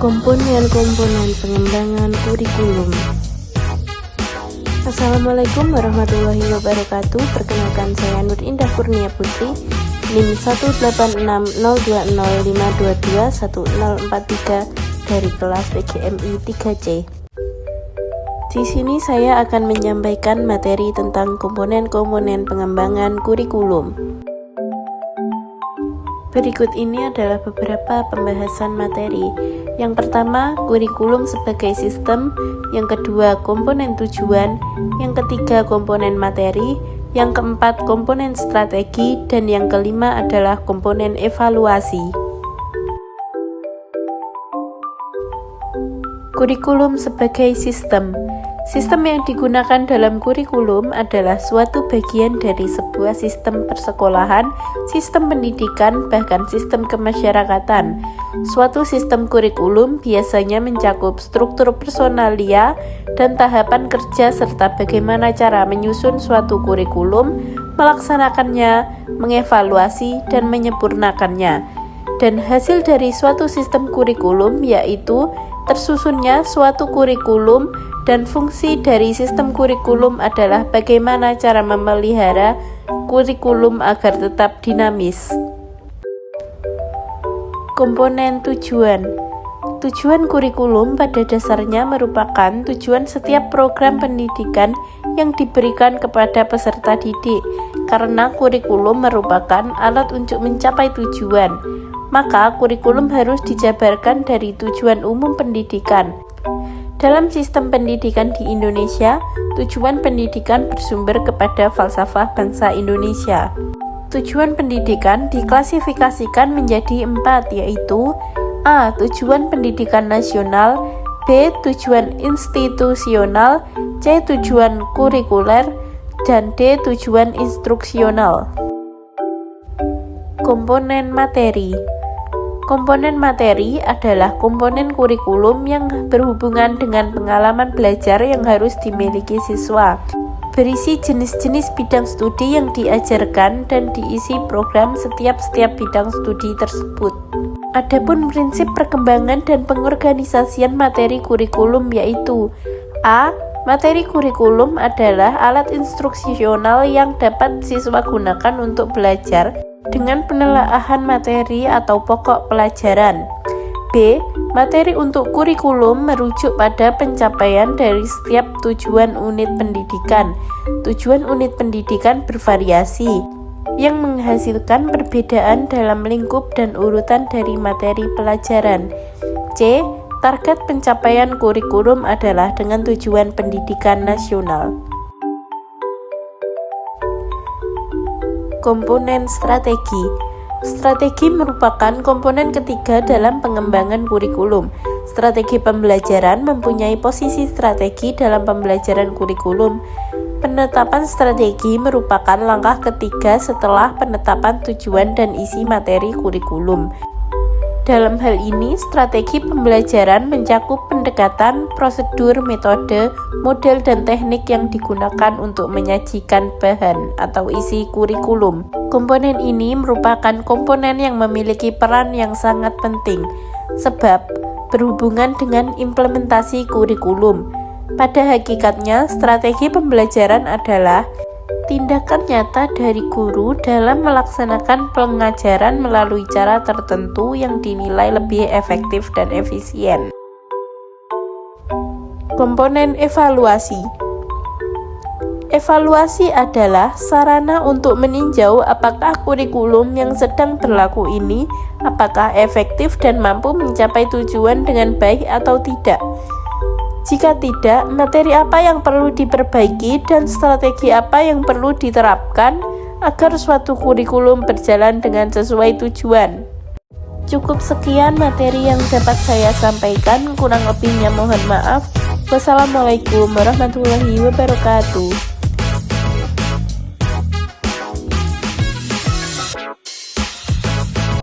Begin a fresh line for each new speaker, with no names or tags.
Komponen-komponen pengembangan kurikulum. Assalamualaikum warahmatullahi wabarakatuh. Perkenalkan, saya Nur Indah Kurnia Putri, NIM 18605221043 dari kelas PGMI 3C. Di sini saya akan menyampaikan materi tentang komponen-komponen pengembangan kurikulum. Berikut ini adalah beberapa pembahasan materi. Yang pertama, kurikulum sebagai sistem. Yang kedua, komponen tujuan. Yang ketiga, komponen materi. Yang keempat, komponen strategi. Dan yang kelima adalah komponen evaluasi. Kurikulum sebagai sistem. Sistem yang digunakan dalam kurikulum adalah suatu bagian dari sebuah sistem persekolahan, sistem pendidikan, bahkan sistem kemasyarakatan. Suatu sistem kurikulum biasanya mencakup struktur personalia dan tahapan kerja serta bagaimana cara menyusun suatu kurikulum, melaksanakannya, mengevaluasi, dan menyempurnakannya. Dan hasil dari suatu sistem kurikulum yaitu tersusunnya suatu kurikulum, dan fungsi dari sistem kurikulum adalah bagaimana cara memelihara kurikulum agar tetap dinamis. Komponen tujuan. Tujuan kurikulum pada dasarnya merupakan tujuan setiap program pendidikan yang diberikan kepada peserta didik. Karena kurikulum merupakan alat untuk mencapai tujuan, maka kurikulum harus dijabarkan dari tujuan umum pendidikan. Dalam sistem pendidikan di Indonesia, tujuan pendidikan bersumber kepada falsafah bangsa Indonesia. Tujuan pendidikan diklasifikasikan menjadi 4, yaitu A. Tujuan pendidikan nasional, B. Tujuan institusional, C. Tujuan kurikuler, dan D. Tujuan instruksional. Komponen materi. Komponen materi adalah komponen kurikulum yang berhubungan dengan pengalaman belajar yang harus dimiliki siswa. Berisi jenis-jenis bidang studi yang diajarkan dan diisi program setiap bidang studi tersebut. Adapun prinsip perkembangan dan pengorganisasian materi kurikulum yaitu A. Materi kurikulum adalah alat instruksional yang dapat siswa gunakan untuk belajar dengan penelaahan materi atau pokok pelajaran. B. Materi untuk kurikulum merujuk pada pencapaian dari setiap tujuan unit pendidikan. Tujuan unit pendidikan bervariasi, yang menghasilkan perbedaan dalam lingkup dan urutan dari materi pelajaran. C. Target pencapaian kurikulum adalah dengan tujuan pendidikan nasional. Komponen strategi. Strategi merupakan komponen ketiga dalam pengembangan kurikulum. Strategi pembelajaran mempunyai posisi strategi dalam pembelajaran kurikulum. Penetapan strategi merupakan langkah ketiga setelah penetapan tujuan dan isi materi kurikulum. Dalam hal ini, strategi pembelajaran mencakup pendekatan, prosedur, metode, model, dan teknik yang digunakan untuk menyajikan bahan atau isi kurikulum. Komponen ini merupakan komponen yang memiliki peran yang sangat penting, sebab berhubungan dengan implementasi kurikulum. Pada hakikatnya, strategi pembelajaran adalah tindakan nyata dari guru dalam melaksanakan pengajaran melalui cara tertentu yang dinilai lebih efektif dan efisien. Komponen evaluasi. Evaluasi adalah sarana untuk meninjau apakah kurikulum yang sedang berlaku ini apakah efektif dan mampu mencapai tujuan dengan baik atau tidak. Jika tidak, materi apa yang perlu diperbaiki dan strategi apa yang perlu diterapkan agar suatu kurikulum berjalan dengan sesuai tujuan. Cukup sekian materi yang dapat saya sampaikan, kurang lebihnya mohon maaf. Wassalamualaikum warahmatullahi wabarakatuh.